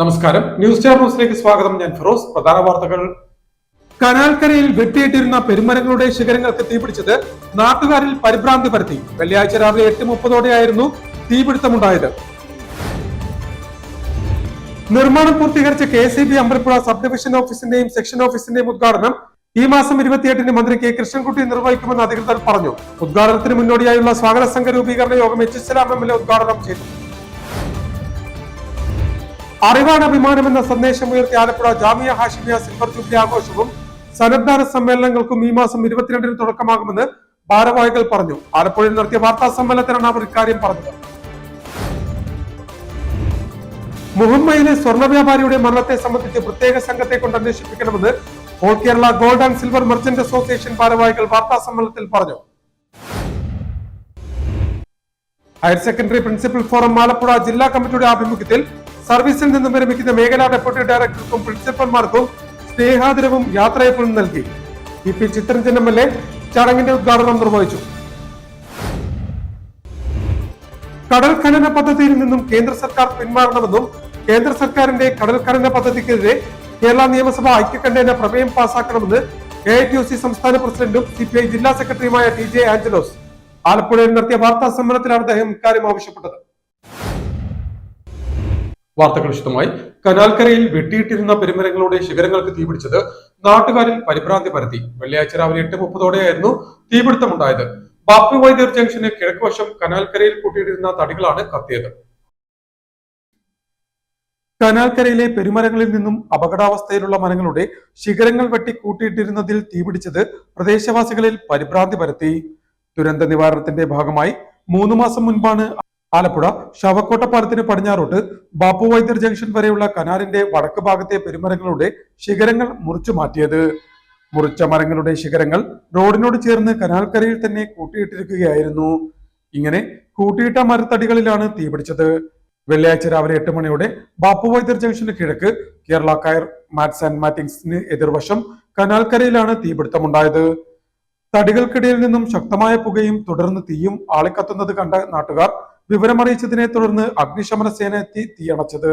നമസ്കാരം. News star ന്യൂസിലേക്ക് സ്വാഗതം. ഞാൻ ഫിറോസ്. പ്രധാന വാർത്തകൾ. കനാൽക്കരയിൽ വെട്ടിയിട്ടിരുന്ന പെരുമരങ്ങളുടെ ശിഖരങ്ങൾക്ക് തീപിടിച്ചത് നാട്ടുകാരിൽ പരിഭ്രാന്തി പരത്തി. വെള്ളിയാഴ്ച രാവിലെ 8:30 തീപിടുത്തമുണ്ടായത്. നിർമ്മാണം പൂർത്തീകരിച്ച KCB അമ്പലപ്പുഴ സബ് ഡിവിഷൻ ഓഫീസിന്റെയും സെക്ഷൻ ഓഫീസിന്റെയും ഉദ്ഘാടനം ഈ മാസം 28 മന്ത്രി കെ കൃഷ്ണൻകുട്ടി നിർവഹിക്കുമെന്ന് അധികൃതർ പറഞ്ഞു. ഉദ്ഘാടനത്തിന് മുന്നോടിയായുള്ള സ്വാഗത സംഘ രൂപീകരണ യോഗം എച്ച് MLA ഉദ്ഘാടനം ചെയ്തു. അറിവാണ് അഭിമാനം എന്ന സന്ദേശം ഉയർത്തി ആലപ്പുഴ ജാമിയ ഹാഷിമിയ സിൽവർ ജൂബിലി ആഘോഷവും സന്നദ്ധാന സമ്മേളനങ്ങൾക്കും ഈ മാസം 22 തുടക്കമാകുമെന്ന് ഭാരവാഹികൾ പറഞ്ഞു. ആലപ്പുഴയിൽ നടത്തിയ വാർത്താ സമ്മേളനത്തിലാണ് അവർ ഇക്കാര്യം പറഞ്ഞത്. മുഹമ്മയിലെ സ്വർണ്ണ വ്യാപാരിയുടെ മരണത്തെ സംബന്ധിച്ച് പ്രത്യേക സംഘത്തെ കൊണ്ട് അന്വേഷിപ്പിക്കണമെന്ന് all Kerala gold and silver merchant association ഭാരവാഹികൾ വാർത്താ സമ്മേളനത്തിൽ പറഞ്ഞു. Higher secondary principal forum Alappuzha ജില്ലാ കമ്മിറ്റിയുടെ ആഭിമുഖ്യത്തിൽ സർവീസിൽ നിന്നും വിരമിക്കുന്ന മേഖലാ ഡെപ്യൂട്ടി ഡയറക്ടർക്കും പ്രിൻസിപ്പൽമാർക്കും സ്നേഹാദരവും യാത്രയപ്പും നൽകി. EP ചിത്തരഞ്ജൻ MLA ചടങ്ങിന്റെ ഉദ്ഘാടനം നിർവഹിച്ചു. കടൽ ഖനന പദ്ധതിയിൽ നിന്നും കേന്ദ്ര സർക്കാർ പിന്മാറണമെന്നും കേന്ദ്ര സർക്കാരിന്റെ കടൽ ഖനന പദ്ധതിക്കെതിരെ കേരള നിയമസഭ ഐക്യകണ്ഠേന പ്രമേയം പാസാക്കണമെന്ന് AITUC സംസ്ഥാന പ്രസിഡന്റും CPI ജില്ലാ സെക്രട്ടറിയുമായ TJ ആഞ്ചലോസ് ആലപ്പുഴയിൽ നടത്തിയ വാർത്താ സമ്മേളനത്തിലാണ് അദ്ദേഹം ഇക്കാര്യം ആവശ്യപ്പെട്ടത്. വാർത്തകൾ വിശദമായി. കനാൽക്കരയിൽ വെട്ടിയിട്ടിരുന്ന പെരുമരങ്ങളുടെ ശിഖരങ്ങൾക്ക് തീപിടിച്ചത് നാട്ടുകാരിൽ പരിഭ്രാന്തി പരത്തി. വെള്ളിയാഴ്ച രാവിലെ 8:30 തീപിടുത്തമുണ്ടായത്. ബാപ്പു വൈദ്യർ ജംഗ്ഷന് കിഴക്കുവശം കനാൽക്കരയിൽ കൂട്ടിയിട്ടിരുന്ന തടികളാണ് കത്തിയത്. കനാൽക്കരയിലെ പെരുമരങ്ങളിൽ നിന്നും അപകടാവസ്ഥയിലുള്ള മരങ്ങളുടെ ശിഖരങ്ങൾ വെട്ടി കൂട്ടിയിട്ടിരുന്നതിൽ തീപിടിച്ചത് പ്രദേശവാസികളിൽ പരിഭ്രാന്തി പരത്തി. ദുരന്ത നിവാരണത്തിന്റെ ഭാഗമായി 3 മാസം മുൻപാണ് ആലപ്പുഴ ശവക്കോട്ട പാലത്തിന് പടിഞ്ഞാറോട്ട് ബാപ്പു വൈദ്യർ ജംഗ്ഷൻ വരെയുള്ള കനാലിന്റെ വടക്ക് ഭാഗത്തെ പെരുമരങ്ങളുടെ ശിഖരങ്ങൾ മുറിച്ചു മാറ്റിയത്. മുറിച്ച മരങ്ങളുടെ ശിഖരങ്ങൾ റോഡിനോട് ചേർന്ന് കനാൽക്കരയിൽ തന്നെ കൂട്ടിയിട്ടിരിക്കുകയായിരുന്നു. ഇങ്ങനെ കൂട്ടിയിട്ട മരത്തടികളിലാണ് തീപിടിച്ചത്. വെള്ളിയാഴ്ച രാവിലെ 8 ബാപ്പു വൈദ്യർ ജംഗ്ഷന് കിഴക്ക് കേരള കയർ മാറ്റ്സ് ആൻഡ് മാറ്റിംഗ്സിന് എതിർവശം കനാൽക്കരയിലാണ് തീപിടുത്തമുണ്ടായത്. തടികൾക്കിടയിൽ നിന്നും ശക്തമായ പുകയും തുടർന്ന് തീയും ആളിക്കത്തുന്നത് കണ്ട നാട്ടുകാർ വിവരമറിയിച്ചതിനെ തുടർന്ന് അഗ്നിശമന സേന എത്തി തീയണച്ചത്.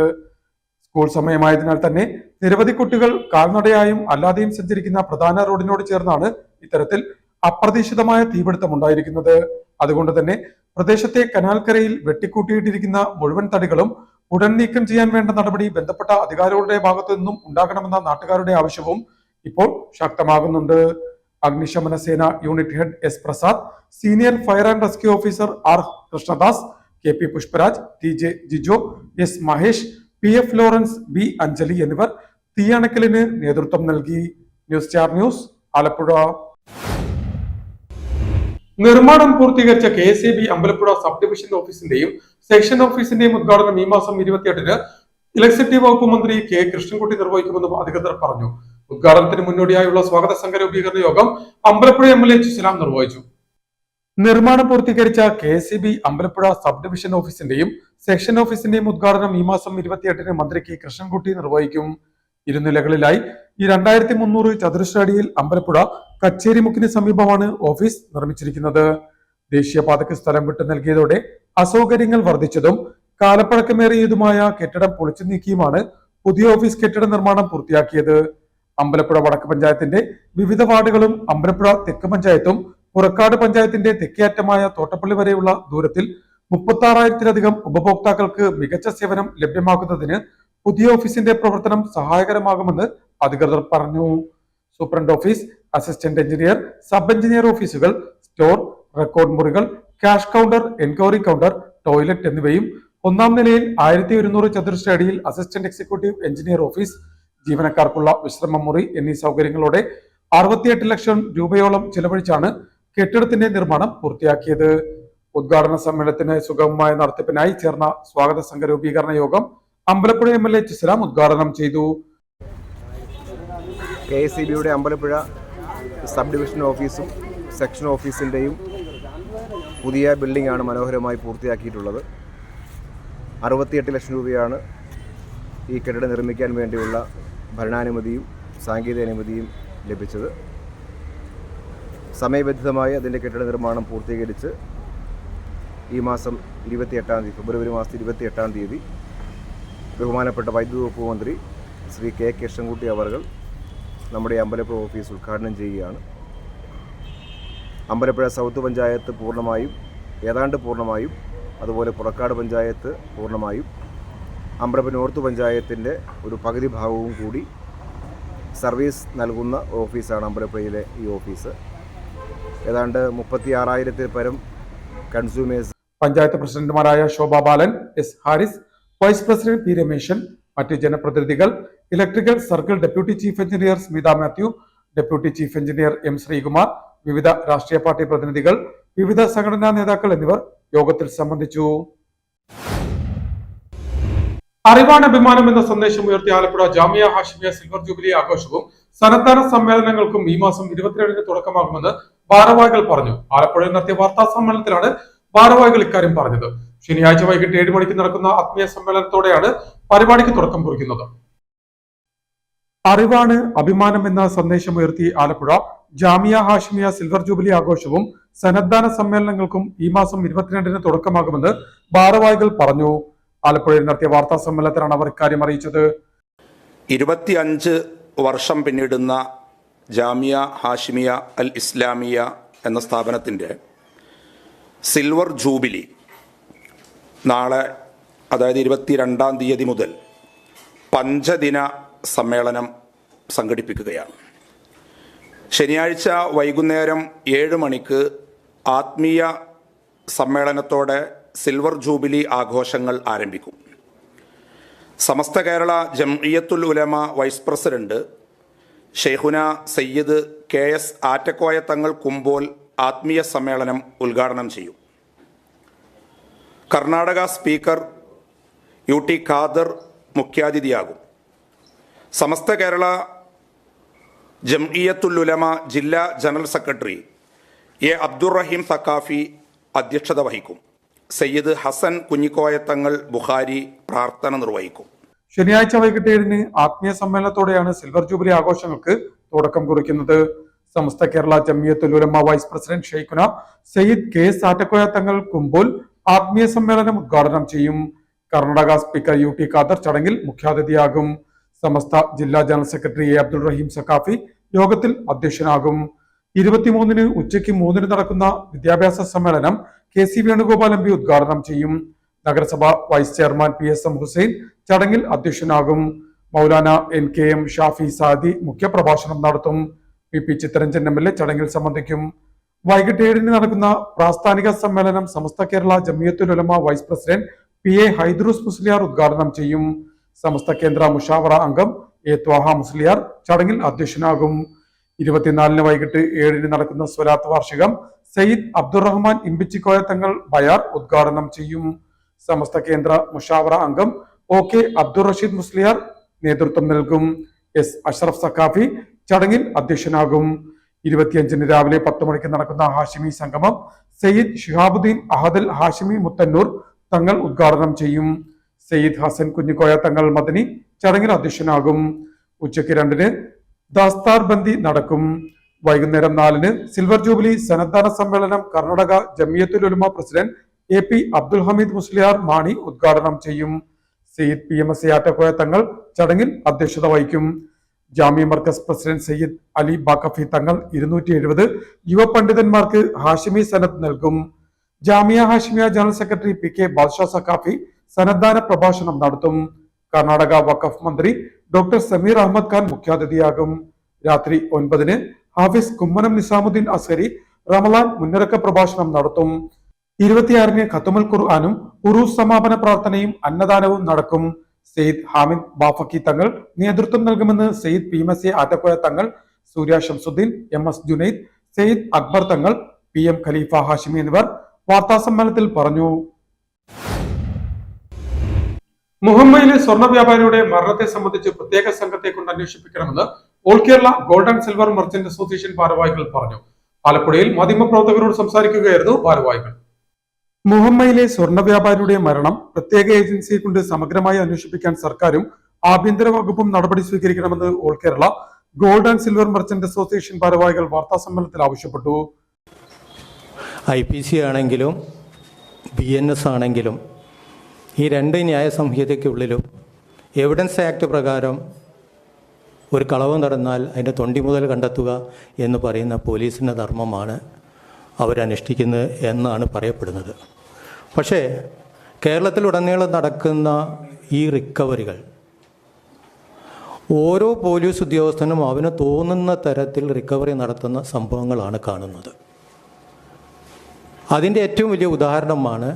സ്കൂൾ സമയമായതിനാൽ തന്നെ നിരവധി കുട്ടികൾ കാൽനടയായും അല്ലാതെയും സഞ്ചരിക്കുന്ന പ്രധാന റോഡിനോട് ചേർന്നാണ് ഇത്തരത്തിൽ അപ്രതീക്ഷിതമായ തീപിടുത്തമുണ്ടായിരിക്കുന്നത്. അതുകൊണ്ട് തന്നെ പ്രദേശത്തെ കനാൽക്കരയിൽ വെട്ടിക്കൂട്ടിയിട്ടിരിക്കുന്ന മുഴുവൻ തടികളും ഉടൻ നീക്കം ചെയ്യാൻ വേണ്ട നടപടി ബന്ധപ്പെട്ട അധികാരികളുടെ ഭാഗത്തു നിന്നും ഉണ്ടാകണമെന്ന നാട്ടുകാരുടെ ആവശ്യവും ഇപ്പോൾ ശക്തമാകുന്നുണ്ട്. അഗ്നിശമന സേന unit head S Prasad, senior fire and rescue officer R Krishnadas, KP Pushparaj, TJ Jijo, S Mahesh, PF Lawrence, B Anjali എന്നിവർ തീയണക്കലിന് നേതൃത്വം നൽകി. News star news Alappuzha. നിർമ്മാണം പൂർത്തീകരിച്ച KCB അമ്പലപ്പുഴ സബ് ഡിവിഷൻ ഓഫീസിന്റെയും സെക്ഷൻ ഓഫീസിന്റെയും ഉദ്ഘാടനം ഈ മാസം 28 ഇലക്ട്രിസിറ്റി വകുപ്പ് മന്ത്രി കെ കൃഷ്ണൻകുട്ടി നിർവഹിക്കുമെന്നും അധികൃതർ പറഞ്ഞു. ഉദ്ഘാടനത്തിന് മുന്നോടിയായുള്ള സ്വാഗത സംഘ രൂപീകരണ യോഗം അമ്പലപ്പുഴ MLA എച്ച് നിർവഹിച്ചു. നിർമ്മാണം പൂർത്തീകരിച്ച KCB അമ്പലപ്പുഴ സബ് ഡിവിഷൻ ഓഫീസിന്റെയും സെക്ഷൻ ഓഫീസിന്റെയും ഉദ്ഘാടനം ഈ മാസം 28 മന്ത്രി കെ കൃഷ്ണൻകുട്ടി നിർവഹിക്കും. ഇരുനിലകളിലായി 2300 ചതുരശ്ര അടിയിൽ അമ്പലപ്പുഴ കച്ചേരിമുക്കിന് സമീപമാണ് ഓഫീസ് നിർമ്മിച്ചിരിക്കുന്നത്. ദേശീയപാതയ്ക്ക് സ്ഥലം വിട്ടു നൽകിയതോടെ അസൗകര്യങ്ങൾ വർദ്ധിച്ചതും കാലപ്പഴക്കമേറിയതുമായ കെട്ടിടം പൊളിച്ചു നീക്കിയുമാണ് പുതിയ ഓഫീസ് കെട്ടിട നിർമ്മാണം പൂർത്തിയാക്കിയത്. അമ്പലപ്പുഴ വടക്ക് പഞ്ചായത്തിന്റെ വിവിധ വാർഡുകളും അമ്പലപ്പുഴ തെക്ക് പഞ്ചായത്തും പുറക്കാട് പഞ്ചായത്തിന്റെ തെക്കേയറ്റമായ തോട്ടപ്പള്ളി വരെയുള്ള ദൂരത്തിൽ 36,000-ലധികം ഉപഭോക്താക്കൾക്ക് മികച്ച സേവനം ലഭ്യമാക്കുന്നതിന് പുതിയ ഓഫീസിന്റെ പ്രവർത്തനം സഹായകരമാകുമെന്ന് അധികൃതർ പറഞ്ഞു. Superintendent office, assistant engineer, sub engineer ഓഫീസുകൾ, സ്റ്റോർ, റെക്കോർഡ് മുറികൾ, cash counter, enquiry counter, toilet എന്നിവയും 1-ാം നിലയിൽ 1200 ചതുരശ്ര അടിയിൽ അസിസ്റ്റന്റ് എക്സിക്യൂട്ടീവ് എഞ്ചിനീയർ ഓഫീസ്, ജീവനക്കാർക്കുള്ള വിശ്രമ മുറി എന്നീ സൗകര്യങ്ങളോടെ 68 ലക്ഷം രൂപയോളം ചിലവഴിച്ചാണ് കെട്ടിടത്തിന്റെ നിർമ്മാണം പൂർത്തിയാക്കിയത്. ഉദ്ഘാടന സമ്മേളനത്തിന് സുഗമമായ നടത്തിപ്പിനായി ചേർന്ന സ്വാഗത സംഘ രൂപീകരണ യോഗം അമ്പലപ്പുഴ MLA എച്ച് ഉദ്ഘാടനം ചെയ്തു. KCBയുടെ അമ്പലപ്പുഴ സബ് ഡിവിഷൻ ഓഫീസും സെക്ഷൻ ഓഫീസിൻ്റെയും പുതിയ ബിൽഡിംഗാണ് മനോഹരമായി പൂർത്തിയാക്കിയിട്ടുള്ളത്. 68 ലക്ഷം രൂപയാണ് ഈ കെട്ടിടം നിർമ്മിക്കാൻ വേണ്ടിയുള്ള ഭരണാനുമതിയും സാങ്കേതിക അനുമതിയും ലഭിച്ചത്. സമയബന്ധിതമായി അതിൻ്റെ കെട്ടിട നിർമ്മാണം പൂർത്തീകരിച്ച് ഈ മാസം 28 ഫെബ്രുവരി മാസത്തിൽ 28 ബഹുമാനപ്പെട്ട വൈദ്യുതി വകുപ്പ് മന്ത്രി ശ്രീ കെ കൃഷ്ണൻകുട്ടി അവർ നമ്മുടെ അമ്പലപ്പുഴ ഓഫീസ് ഉദ്ഘാടനം ചെയ്യുകയാണ്. അമ്പലപ്പുഴ സൗത്ത് പഞ്ചായത്ത് ഏതാണ്ട് പൂർണ്ണമായും, അതുപോലെ പുറക്കാട് പഞ്ചായത്ത് പൂർണ്ണമായും, അമ്പലപ്പുഴ നോർത്ത് പഞ്ചായത്തിൻ്റെ ഒരു പകുതി ഭാഗവും കൂടി സർവീസ് നൽകുന്ന ഓഫീസാണ് അമ്പലപ്പുഴയിലെ ഈ ഓഫീസ്. ഏതാണ്ട് 36,000-ൽ പരം കൺസ്യൂമേഴ്സ്. പഞ്ചായത്ത് പ്രസിഡന്റുമാരായ Shobha Balan, S Haris, vice president P Rameshan, മറ്റ് ജനപ്രതിനിധികൾ, electrical circle deputy chief engineer Smitha Mathew, deputy chief engineer M Sreekumar, വിവിധ രാഷ്ട്രീയ പാർട്ടി പ്രതിനിധികൾ, വിവിധ സംഘടനാ നേതാക്കൾ എന്നിവർ യോഗത്തിൽ സംബന്ധിച്ചു. അറിവാണ് അഭിമാനം എന്ന സന്ദേശം ഉയർത്തി ആലപ്പുഴ ജാമിയ ഹാഷിമിയ സിൽവർ ജൂബിലി ആഘോഷവും സന്നദ്ധാന സമ്മേളനങ്ങൾക്കും ഈ മാസം 22-ന് തുടക്കമാകുമെന്ന് ഭാരവാഹികൾ പറഞ്ഞു. ആലപ്പുഴയിൽ നടത്തിയ വാർത്താ സമ്മേളനത്തിലാണ് ഭാരവാഹികൾ ഇക്കാര്യം പറഞ്ഞത്. ശനിയാഴ്ച വൈകിട്ട് 7 മണിക്ക് നടക്കുന്ന ആത്മീയ സമ്മേളനത്തോടെയാണ് പരിപാടിക്ക് തുടക്കം കുറിക്കുന്നത്. അറിവാണ് അഭിമാനം എന്ന സന്ദേശം ഉയർത്തി ആലപ്പുഴ ജാമിയ ഹാഷിമിയ സിൽവർ ജൂബിലി ആഘോഷവും സന്നദ്ധാന സമ്മേളനങ്ങൾക്കും ഈ മാസം 22-ന് തുടക്കമാകുമെന്ന് ഭാരവാഹികൾ പറഞ്ഞു. ആലപ്പുഴയിൽ നടത്തിയ വാർത്താ സമ്മേളനത്തിലാണ് അവർ ഇക്കാര്യം അറിയിച്ചത്. 25 വർഷം പിന്നിടുന്ന ജാമിയ ഹാഷിമിയ അൽ ഇസ്ലാമിയ എന്ന സ്ഥാപനത്തിൻ്റെ സിൽവർ ജൂബിലി നാളെ, അതായത് 22-ാം തീയതി മുതൽ പഞ്ചദിന സമ്മേളനം സംഘടിപ്പിക്കുകയാണ്. ശനിയാഴ്ച വൈകുന്നേരം 7 മണിക്ക് ആത്മീയ സമ്മേളനത്തോടെ സിൽവർ ജൂബിലി ആഘോഷങ്ങൾ ആരംഭിക്കും. സമസ്ത കേരള ജംഇയ്യത്തുൽ ഉലമ വൈസ് പ്രസിഡന്റ് ഷെയ്ഖുന സയ്യിദ് KS ആറ്റക്കോയ തങ്ങൾ കുമ്പോൾ ആത്മീയ സമ്മേളനം ഉദ്ഘാടനം ചെയ്യും. കർണാടക സ്പീക്കർ UT ഖാദർ മുഖ്യാതിഥിയാകും. സമസ്ത കേരള ജംഇയ്യത്തുൽ ഉലമ ജില്ലാ general secretary A Abdurahim Saqafi അധ്യക്ഷത വഹിക്കും. സയ്യിദ് ഹസൻ കുഞ്ഞിക്കോയ തങ്ങൾ ബുഖാരി പ്രാർത്ഥന നിർവഹിക്കും. ശനിയാഴ്ച വൈകിട്ട് 7-ന് ആത്മീയ സമ്മേളനത്തോടെയാണ് സിൽവർ ജൂബിലി ആഘോഷങ്ങൾക്ക് തുടക്കം കുറിക്കുന്നത്. സമസ്ത കേരള ജംഇയ്യത്തുൽ ഉലമ വൈസ് പ്രസിഡന്റ് ഷെയ്ഖുന സയ്യിദ് KS ആറ്റക്കോയ തങ്ങൾ കുമ്പോൾ ആത്മീയ സമ്മേളനം ഉദ്ഘാടനം ചെയ്യും. കർണാടക സ്പീക്കർ UT ഖാദർ ചടങ്ങിൽ മുഖ്യാതിഥിയാകും. സമസ്ത ജില്ലാ ജനറൽ സെക്രട്ടറി A അബ്ദുൾ റഹീം സഖാഫി യോഗത്തിൽ അധ്യക്ഷനാകും. 23-ന് ഉച്ചയ്ക്ക് 3-ന് നടക്കുന്ന വിദ്യാഭ്യാസ സമ്മേളനം KC വേണുഗോപാൽ MP ഉദ്ഘാടനം ചെയ്യും. നഗരസഭ വൈസ് ചെയർമാൻ PSM ഹുസൈൻ ചടങ്ങിൽ അധ്യക്ഷനാകും. മൗലാന NKM ഷാഫി സാദി മുഖ്യപ്രഭാഷണം നടത്തും. PP ചിത്തരഞ്ജൻ MLA ചടങ്ങിൽ സംബന്ധിക്കും. വൈകിട്ട് 7-ന് നടക്കുന്ന പ്രാസ്ഥാനിക സമ്മേളനം സമസ്ത കേരള ജംഇയ്യത്തുൽ ഉലമ vice president PA Hydrose Musliyar ഉദ്ഘാടനം ചെയ്യും. സമസ്ത കേന്ദ്ര മുഷാവറ അംഗം A ത്വാഹ മുസ്ലിയാർ ചടങ്ങിൽ അധ്യക്ഷനാകും. 24-ന് വൈകിട്ട് 7-ന് നടക്കുന്ന സ്വലാത്ത് വാർഷികം സയ്യിദ് അബ്ദുറഹ്മാൻ ഇമ്പിച്ചിക്കോയ തങ്ങൾ ബയാർ ഉദ്ഘാടനം ചെയ്യും. സമസ്ത കേന്ദ്ര മുഷാവറ അംഗം OK അബ്ദുൾ റഷീദ് മുസ്ലിയാർ നേതൃത്വം നൽകും. S അഷ്റഫ് സഖാഫി ചടങ്ങിൽ അധ്യക്ഷനാകും. 25-ന് രാവിലെ 10 മണിക്ക് നടക്കുന്ന ഹാഷിമി സംഗമം സയ്യിദ് ഷിഹാബുദ്ദീൻ അഹദൽ ഹാഷിമി മുത്തന്നൂർ തങ്ങൾ ഉദ്ഘാടനം ചെയ്യും. സയ്യിദ് ഹസൻ കുഞ്ഞിക്കോയ തങ്ങൾ മദനി ചടങ്ങിൽ അധ്യക്ഷനാകും. ഉച്ചയ്ക്ക് 2-ന് ദാസ്താർ ബന്ദി നടക്കും. വൈകുന്നേരം 4-ന് സിൽവർ ജൂബിലി സന്നദ്ധാന സമ്മേളനം കർണാടക ജംഇയ്യത്തുൽ ഉലമ പ്രസിഡന്റ് AP അബ്ദുൽ ഹമീദ് മുസ്ലിയാർ മാണി ഉദ്ഘാടനം ചെയ്യും. സയ്യിദ് PMSA ആറ്റക്കോയ തങ്ങൾ ചടങ്ങിൽ അധ്യക്ഷത വഹിക്കും. ജാമിയ മർക്കസ് പ്രസിഡന്റ് സയ്യിദ് അലി ബാക്കഫി തങ്ങൾ 270 യുവ പണ്ഡിതന്മാർക്ക് ഹാഷിമി സനദ് നൽകും. Jamia Hashimiya general secretary PK Badsha Saqafi സന്നദ്ധാന പ്രഭാഷണം നടത്തും. കർണാടക വഖഫ് മന്ത്രി ഡോക്ടർ സമീർ അഹമ്മദ് ഖാൻ മുഖ്യാതിഥിയാകും. രാത്രി 9-ന് ഹാഫിസ് കുമ്മനം നിസാമുദ്ദീൻ അസ്ഹരി റമളാൻ മുന്നൊരുക്ക പ്രഭാഷണം നടത്തും. 26-ന് ഖത്മുൽ ഖുർആനും ഉറൂസ് സമാപന പ്രാർത്ഥനയും അന്നദാനവും നടക്കും. സയ്യിദ് ഹാമിദ് ബാഫക്കി തങ്ങൾ നേതൃത്വം നൽകുമെന്ന് സയ്യിദ് PMSA ആറ്റക്കോയ തങ്ങൾ, സൂര്യ ഷംസുദ്ദീൻ, MS ജുനൈദ്, സയ്യിദ് അക്ബർ തങ്ങൾ, PM ഖലീഫ ഹാഷിമി എന്നിവർ വാർത്താസമ്മേളനത്തിൽ പറഞ്ഞു. മുഹമ്മയിലെ സ്വർണ്ണ വ്യാപാരിയുടെ മരണത്തെ സംബന്ധിച്ച് പ്രത്യേക സംഘത്തെ കൊണ്ട് അന്വേഷിപ്പിക്കണമെന്ന് all Kerala gold and silver merchant association ഭാരവാഹികൾ പറഞ്ഞു. ആലപ്പുഴയിൽ മാധ്യമപ്രവർത്തകരോട് സംസാരിക്കുകയായിരുന്നു ഭാരവാഹികൾ. മുഹമ്മയിലെ സ്വർണ്ണ വ്യാപാരിയുടെ മരണം പ്രത്യേക ഏജൻസിയെ കൊണ്ട് സമഗ്രമായി അന്വേഷിപ്പിക്കാൻ സർക്കാരും ആഭ്യന്തര വകുപ്പും നടപടി സ്വീകരിക്കണമെന്ന് all Kerala gold and silver merchant association ഭാരവാഹികൾ വാർത്താസമ്മേളനത്തിൽ ആവശ്യപ്പെട്ടു. IPC ആണെങ്കിലും BNS ആണെങ്കിലും ഈ രണ്ട് ന്യായ സംഹിതയ്ക്കുള്ളിലും എവിഡൻസ് ആക്ട് പ്രകാരം ഒരു കളവ് നടന്നാൽ അതിൻ്റെ തൊണ്ടി മുതൽ കണ്ടെത്തുക എന്ന് പറയുന്ന പോലീസിൻ്റെ ധർമ്മമാണ് അവരനുഷ്ഠിക്കുന്നത് എന്നാണ് പറയപ്പെടുന്നത്. പക്ഷേ കേരളത്തിലുടനീളം നടക്കുന്ന ഈ റിക്കവറികൾ ഓരോ പോലീസ് ഉദ്യോഗസ്ഥനും അവന് തോന്നുന്ന തരത്തിൽ റിക്കവറി നടത്തുന്ന സംഭവങ്ങളാണ് കാണുന്നത്. അതിൻ്റെ ഏറ്റവും വലിയ ഉദാഹരണമാണ്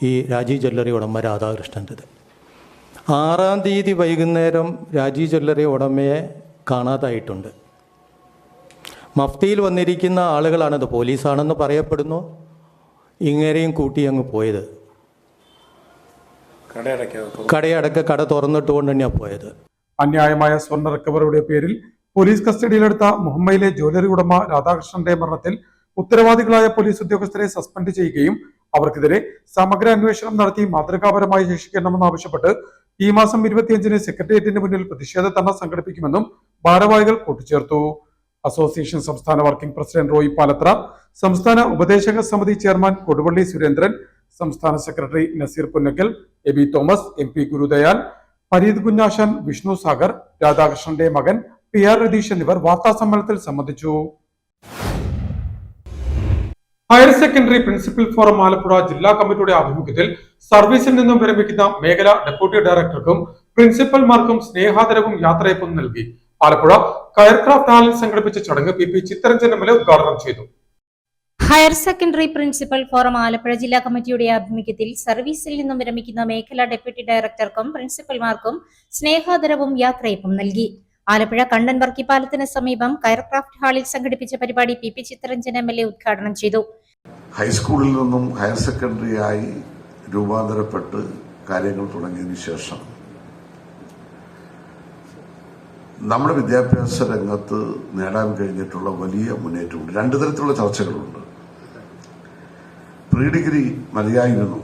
ഈ രാജീവ് ജ്വല്ലറി ഉടമ രാധാകൃഷ്ണൻ്റെത്. 6-ാം തീയതി വൈകുന്നേരം രാജീവ് ജ്വല്ലറി ഉടമയെ കാണാതായിട്ടുണ്ട്. മഫ്തിയിൽ വന്നിരിക്കുന്ന ആളുകളാണത്, പോലീസാണെന്ന് പറയപ്പെടുന്നു. ഇങ്ങനെയും കൂട്ടി അങ്ങ് പോയത്, കട തുറന്നിട്ടുകൊണ്ട് തന്നെയാണ് പോയത്. അന്യായമായ സ്വർണ്ണ റിക്കവറിയുടെ പേരിൽ പോലീസ് കസ്റ്റഡിയിലെടുത്ത മുഹമ്മയിലെ ജ്വല്ലറി ഉടമ രാധാകൃഷ്ണന്റെ മരണത്തിൽ ഉത്തരവാദികളായ പോലീസ് ഉദ്യോഗസ്ഥരെ സസ്പെൻഡ് ചെയ്യുകയും അവർക്കെതിരെ സമഗ്ര അന്വേഷണം നടത്തി മാതൃകാപരമായി ശിക്ഷിക്കണമെന്നാവശ്യപ്പെട്ട് ഈ മാസം 25-ന് സെക്രട്ടേറിയറ്റിന് മുന്നിൽ പ്രതിഷേധ ധർണ സംഘടിപ്പിക്കുമെന്നും ഭാരവാഹികൾ കൂട്ടിച്ചേർത്തു. അസോസിയേഷൻ സംസ്ഥാന വർക്കിംഗ് പ്രസിഡന്റ് റോയി പാലത്ര, സംസ്ഥാന ഉപദേശക സമിതി ചെയർമാൻ കൊടുവള്ളി സുരേന്ദ്രൻ, സംസ്ഥാന secretary Naseer Punnakkal, Aby Thomas, MP Gurudayal, Fareed Kunjashan, Vishnu Sagar, രാധാകൃഷ്ണന്റെ മകൻ PR രതീഷ് എന്നിവർ വാർത്താസമ്മേളനത്തിൽ സംബന്ധിച്ചു. Higher secondary principal forum Alappuzha ജില്ലാ കമ്മിറ്റിയുടെ ആഭിമുഖ്യത്തിൽ സർവീസിൽ നിന്നും വിരമിക്കുന്ന മേഖല ഡെപ്യൂട്ടി ഡയറക്ടർക്കും പ്രിൻസിപ്പൽമാർക്കും സ്നേഹാദരവും യാത്രയപ്പും നൽകി. ആലപ്പുഴ കയർക്രാഫ്റ്റ് ഹാളിൽ സംഘടിപ്പിച്ച ചടങ്ങ് PP ചിത്തരഞ്ജൻ MLA ഉദ്ഘാടനം ചെയ്തു. Higher secondary principal forum Alappuzha ജില്ലാ കമ്മിറ്റിയുടെ ആഭിമുഖ്യത്തിൽ സർവീസിൽ നിന്നും വിരമിക്കുന്ന മേഖല ഡെപ്യൂട്ടി ഡയറക്ടർക്കും പ്രിൻസിപ്പൽമാർക്കും സ്നേഹാദരവും യാത്രയപ്പും നൽകി. ആലപ്പുഴ കണ്ടൻ വർക്കിപ്പാലത്തിന് സമീപം കയർക്രാഫ്റ്റ് ഹാളിൽ സംഘടിപ്പിച്ച പരിപാടി PP ചിത്തരഞ്ജൻ MLA ഉദ്ഘാടനം ചെയ്തു. ഹൈസ്കൂളിൽ നിന്നും ഹയർ സെക്കൻഡറിയായി രൂപാന്തരപ്പെട്ട് കാര്യങ്ങൾ തുടങ്ങിയതിനു ശേഷം നമ്മുടെ വിദ്യാഭ്യാസ രംഗത്ത് നേടാൻ കഴിഞ്ഞിട്ടുള്ള വലിയ മുന്നേറ്റമുണ്ട്. രണ്ടു തരത്തിലുള്ള ചർച്ചകളുണ്ട്. പ്രീ ഡിഗ്രി മതിയായിരുന്നു,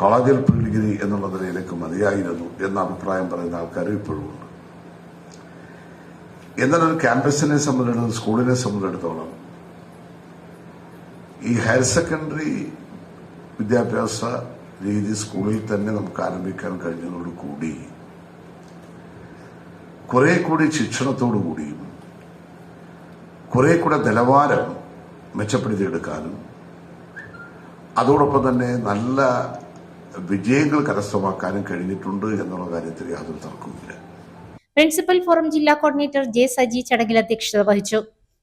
കോളേജിൽ പ്രീ ഡിഗ്രി എന്നുള്ള നിലയിലേക്ക് മതിയായിരുന്നു എന്ന അഭിപ്രായം പറയുന്ന ആൾക്കാരും ഇപ്പോഴും ഉണ്ട്. എന്നാൽ ഒരു ക്യാമ്പസിനെ സംബന്ധിച്ചിടത്തോളം, സ്കൂളിനെ സംബന്ധിച്ചിടത്തോളം ഈ ഹയർ സെക്കൻഡറി വിദ്യാഭ്യാസ രീതി സ്കൂളിൽ തന്നെ നമുക്ക് ആരംഭിക്കാൻ കഴിഞ്ഞതോടുകൂടി കുറെ കൂടി ശിക്ഷണത്തോടുകൂടിയും കുറെ കൂടെ നിലവാരം മെച്ചപ്പെടുത്തിയെടുക്കാനും അതോടൊപ്പം തന്നെ നല്ല വിജയങ്ങൾ കരസ്ഥമാക്കാനും കഴിഞ്ഞിട്ടുണ്ട് എന്നുള്ള കാര്യത്തിൽ യാതൊരു തർക്കവുമില്ല. പ്രിൻസിപ്പൽ ഫോറം ജില്ലാ കോർഡിനേറ്റർ J. സജി ചടങ്ങിൽ അധ്യക്ഷത വഹിച്ചു.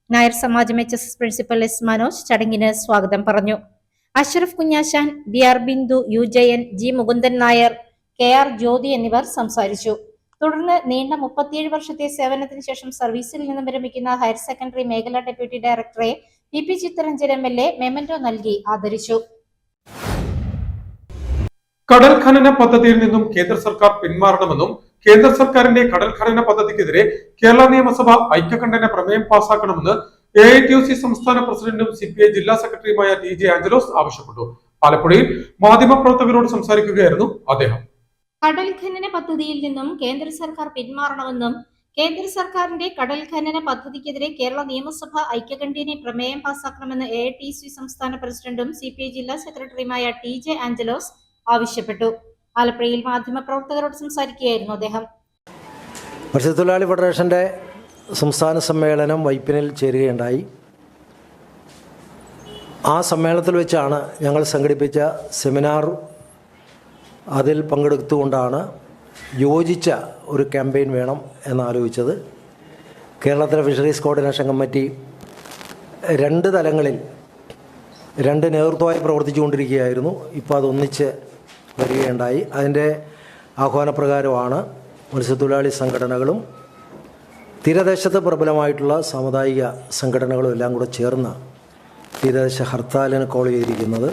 നായർ സമാജം HSS പ്രിൻസിപ്പൽ S. മനോജ് ചടങ്ങിന് സ്വാഗതം പറഞ്ഞു. Ashraf Kunjashan, BR Bindu, U. Jayan, G. Mukundan Nair, KR ജ്യോതി എന്നിവർ സംസാരിച്ചു. തുടർന്ന് നീണ്ട 37 വർഷത്തെ സേവനത്തിന് ശേഷം സർവീസിൽ നിന്നും വിരമിക്കുന്ന ഹയർ സെക്കൻഡറി മേഖല ഡെപ്യൂട്ടി ഡയറക്ടറെ PP ചിത്തരഞ്ജൻ MLA മെമന്റോ നൽകി ആദരിച്ചു. കടൽ ഖനന പദ്ധതിയിൽ നിന്നും കേന്ദ്ര സർക്കാർ പിന്മാറണമെന്നും കേന്ദ്ര സർക്കാരിന്റെ കടൽ ഖനന പദ്ധതിക്കെതിരെ കേരള നിയമസഭ ഐക്യകണ്ഠേന പ്രമേയം പാസാക്കണമെന്ന് AITUC സംസ്ഥാന പ്രസിഡന്റും CPI ജില്ലാ സെക്രട്ടറിയുമായ TJ ആഞ്ചലോസ് ആവശ്യപ്പെട്ടു. ആലപ്പുഴയിൽ മാധ്യമപ്രവർത്തകരോട് സംസാരിക്കുകയായിരുന്നു അദ്ദേഹം. കടൽ ഖനന പദ്ധതിയിൽ നിന്നും കേന്ദ്ര സർക്കാർ പിന്മാറണമെന്നും കേന്ദ്ര സർക്കാരിന്റെ കടൽ ഖനന പദ്ധതിക്കെതിരെ കേരള നിയമസഭ ഐക്യകണ്ഠേന പ്രമേയം പാസാക്കണമെന്ന് AITUC സംസ്ഥാന പ്രസിഡന്റും CPI ജില്ലാ സെക്രട്ടറിയുമായ TJ ആഞ്ചലോസ് ആവശ്യപ്പെട്ടു. ആലപ്പുഴയിൽ മാധ്യമപ്രവർത്തകരോട് സംസാരിക്കുകയായിരുന്നു അദ്ദേഹം. മത്സ്യത്തൊഴിലാളി ഫെഡറേഷന്റെ സംസ്ഥാന സമ്മേളനം വൈപ്പിനിൽ ചേരുകയുണ്ടായി. ആ സമ്മേളനത്തിൽ വെച്ചാണ് ഞങ്ങൾ സംഘടിപ്പിച്ച സെമിനാർ. അതിൽ പങ്കെടുത്തുകൊണ്ടാണ് യോജിച്ച ഒരു ക്യാമ്പയിൻ വേണം എന്നാലോചിച്ചത്. കേരളത്തിലെ ഫിഷറീസ് കോർഡിനേഷൻ കമ്മിറ്റി 2 തലങ്ങളിൽ 2 നേതൃത്വമായി പ്രവർത്തിച്ചുകൊണ്ടിരിക്കുകയായിരുന്നു. ഇപ്പോൾ അതൊന്നിച്ച് വരികയുണ്ടായി. അതിൻ്റെ ആഹ്വാനപ്രകാരമാണ് മത്സ്യത്തൊഴിലാളി സംഘടനകളും തീരദേശത്ത് പ്രബലമായിട്ടുള്ള സാമുദായിക സംഘടനകളും എല്ലാം കൂടെ ചേർന്ന് തീരദേശ ഹർത്താലിന് കോൾ ചെയ്തിരിക്കുന്നത്.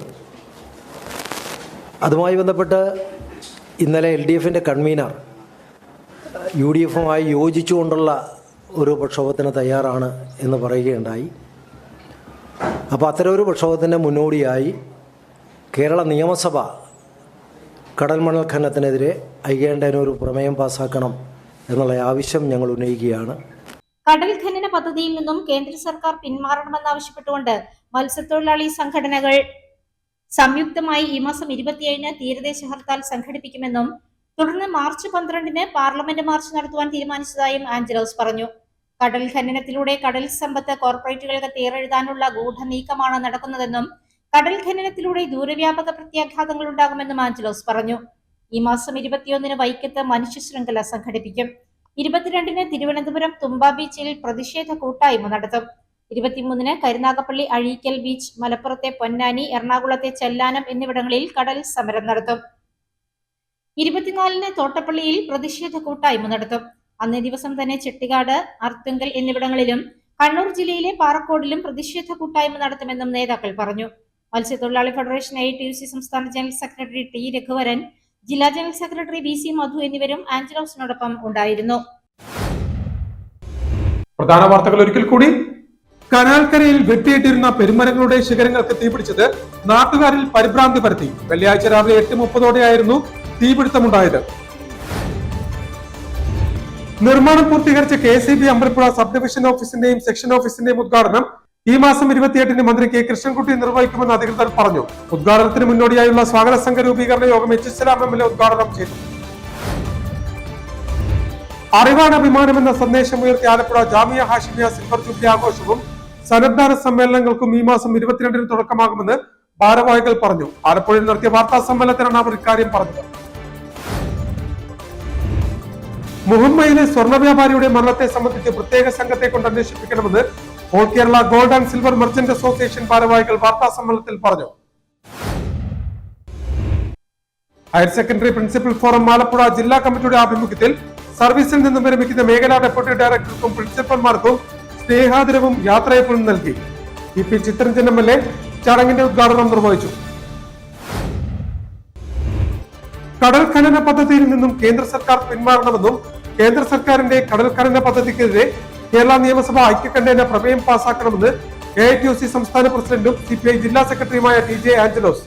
അതുമായി ബന്ധപ്പെട്ട് ഇന്നലെ LDFന്റെ കൺവീനർ UDFുമായി യോജിച്ചുകൊണ്ടുള്ള ഒരു പ്രക്ഷോഭത്തിന് തയ്യാറാണ് എന്ന് പറയുകയുണ്ടായി. അപ്പോൾ അത്തരം ഒരു പ്രക്ഷോഭത്തിൻ്റെ മുന്നോടിയായി കേരള നിയമസഭ കടൽ മണൽ ഖനനത്തിനെതിരെ ഐക്യകണ്ഠേന ഒരു പ്രമേയം പാസാക്കണം എന്നുള്ള ആവശ്യം ഞങ്ങൾ ഉന്നയിക്കുകയാണ്. കടൽ ഖനന പദ്ധതിയിൽ നിന്നും കേന്ദ്ര സർക്കാർ പിന്മാറണമെന്നാവശ്യപ്പെട്ടുകൊണ്ട് മത്സ്യത്തൊഴിലാളി സംഘടനകൾ സംയുക്തമായി ഈ മാസം 27-ന് തീരദേശ ഹർത്താൽ സംഘടിപ്പിക്കുമെന്നും തുടർന്ന് മാർച്ച് 12-ന് പാർലമെന്റ് മാർച്ച് നടത്തുവാൻ തീരുമാനിച്ചതായും ആഞ്ചലോസ് പറഞ്ഞു. കടൽ ഖനനത്തിലൂടെ കടൽ സമ്പത്ത് കോർപ്പറേറ്റുകൾക്ക് തീരെഴുതാനുള്ള ഗൂഢനീക്കമാണ് നടക്കുന്നതെന്നും കടൽ ഖനനത്തിലൂടെ ദൂരവ്യാപക പ്രത്യാഘാതങ്ങൾ ഉണ്ടാകുമെന്നും ആഞ്ചലോസ് പറഞ്ഞു. ഈ മാസം 21-ന് വൈക്കത്ത് മനുഷ്യ ശൃംഖല സംഘടിപ്പിക്കും. 22-ന് തിരുവനന്തപുരം തുമ്പ ബീച്ചിൽ പ്രതിഷേധ കൂട്ടായ്മ നടത്തും. 23-ന് കരുനാഗപ്പള്ളി അഴീക്കൽ ബീച്ച്, മലപ്പുറത്തെ പൊന്നാനി, എറണാകുളത്തെ ചെല്ലാനം എന്നിവിടങ്ങളിൽ കടൽ സമരം നടത്തും. 24-ന് തോട്ടപ്പള്ളിയിൽ പ്രതിഷേധ കൂട്ടായ്മ നടത്തും. അന്നേ ദിവസം തന്നെ ചെട്ടിക്കാട്, അർത്തുങ്കൽ എന്നിവിടങ്ങളിലും കണ്ണൂർ ജില്ലയിലെ പാറക്കോടിലും പ്രതിഷേധ കൂട്ടായ്മ നടത്തുമെന്നും നേതാക്കൾ പറഞ്ഞു. മത്സ്യത്തൊഴിലാളി ഫെഡറേഷൻ AITUC സംസ്ഥാന ജനറൽ സെക്രട്ടറി ടി രഘുവരൻ, ജില്ലാ ജനറൽ സെക്രട്ടറി VC മധു എന്നിവരും ആഞ്ചലോസിനോടൊപ്പം ഉണ്ടായിരുന്നു. പ്രധാന വാർത്തകൾ ഒരിക്കൽ കൂടി. കനാൽക്കരയിൽ വെട്ടിയിട്ടിരുന്ന പെരുമരങ്ങളുടെ ശിഖരങ്ങൾക്ക് തീപിടിച്ചത് നാട്ടുകാരിൽ പരിഭ്രാന്തി പരത്തി. വെള്ളിയാഴ്ച രാവിലെ 8:30 തീപിടുത്തമുണ്ടായത്. നിർമ്മാണം പൂർത്തീകരിച്ച KCB അമ്പലപ്പുഴ സബ് ഡിവിഷൻ ഓഫീസിന്റെയും സെക്ഷൻ ഓഫീസിന്റെയും ഉദ്ഘാടനം ഈ മാസം 28-ന് മന്ത്രി കെ കൃഷ്ണൻകുട്ടി നിർവഹിക്കുമെന്ന് അധികൃതർ പറഞ്ഞു. ഉദ്ഘാടനത്തിന് മുന്നോടിയായുള്ള സ്വാഗത സംഘ രൂപീകരണ യോഗം HSLAM MLA ഉദ്ഘാടനം ചെയ്തു. അറിവാണ് അഭിമാനം എന്ന സന്ദേശം ഉയർത്തി ആലപ്പുഴ ജാമിയ ഹാഷിമിയ സിൽവർ ജൂബിലി ആഘോഷവും സന്നദ്ധാന സമ്മേളനങ്ങൾക്കും ഈ മാസം 22-ന് തുടക്കമാകുമെന്ന് ഭാരവാഹികൾ പറഞ്ഞു. ആലപ്പുഴയിൽ നടത്തിയ വാർത്താ സമ്മേളനത്തിലാണ് അവർ ഇക്കാര്യം പറഞ്ഞത്. മുഹമ്മയിലെ സ്വർണ്ണ വ്യാപാരിയുടെ മരണത്തെ സംബന്ധിച്ച് പ്രത്യേക സംഘത്തെ കൊണ്ട് അന്വേഷിപ്പിക്കണമെന്ന് all Kerala gold and silver merchant association ഭാരവാഹികൾ വാർത്താ സമ്മേളനത്തിൽ പറഞ്ഞു. Higher secondary principal forum Alappuzha ജില്ലാ കമ്മിറ്റിയുടെ ആഭിമുഖ്യത്തിൽ സർവീസിൽ നിന്നും വിരമിക്കുന്ന മേഖലാ ഡെപ്യൂട്ടി ഡയറക്ടർക്കും പ്രിൻസിപ്പൽമാർക്കും സ്നേഹാദരവും യാത്രയപ്പും നൽകി. EP ചിത്തരഞ്ജൻ MLA ചടങ്ങിന്റെ ഉദ്ഘാടനം നിർവഹിച്ചു. കടൽ ഖനന പദ്ധതിയിൽ നിന്നും കേന്ദ്ര സർക്കാർ പിന്മാറണമെന്നും കേന്ദ്ര സർക്കാരിന്റെ കടൽ ഖനന പദ്ധതിക്കെതിരെ കേരള നിയമസഭ ഐക്യകണ്ഠേന പ്രമേയം പാസാക്കണമെന്ന് AITUC സംസ്ഥാന പ്രസിഡന്റും CPI ജില്ലാ സെക്രട്ടറിയുമായ TJ ആഞ്ചലോസ്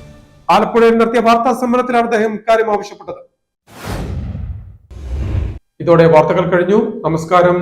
ആലപ്പുഴയിൽ നടത്തിയ വാർത്താ സമ്മേളനത്തിലാണ് അദ്ദേഹം ഇക്കാര്യം ആവശ്യപ്പെട്ടത്. ഇതോടെ വാർത്തകൾ കഴിഞ്ഞു. നമസ്കാരം.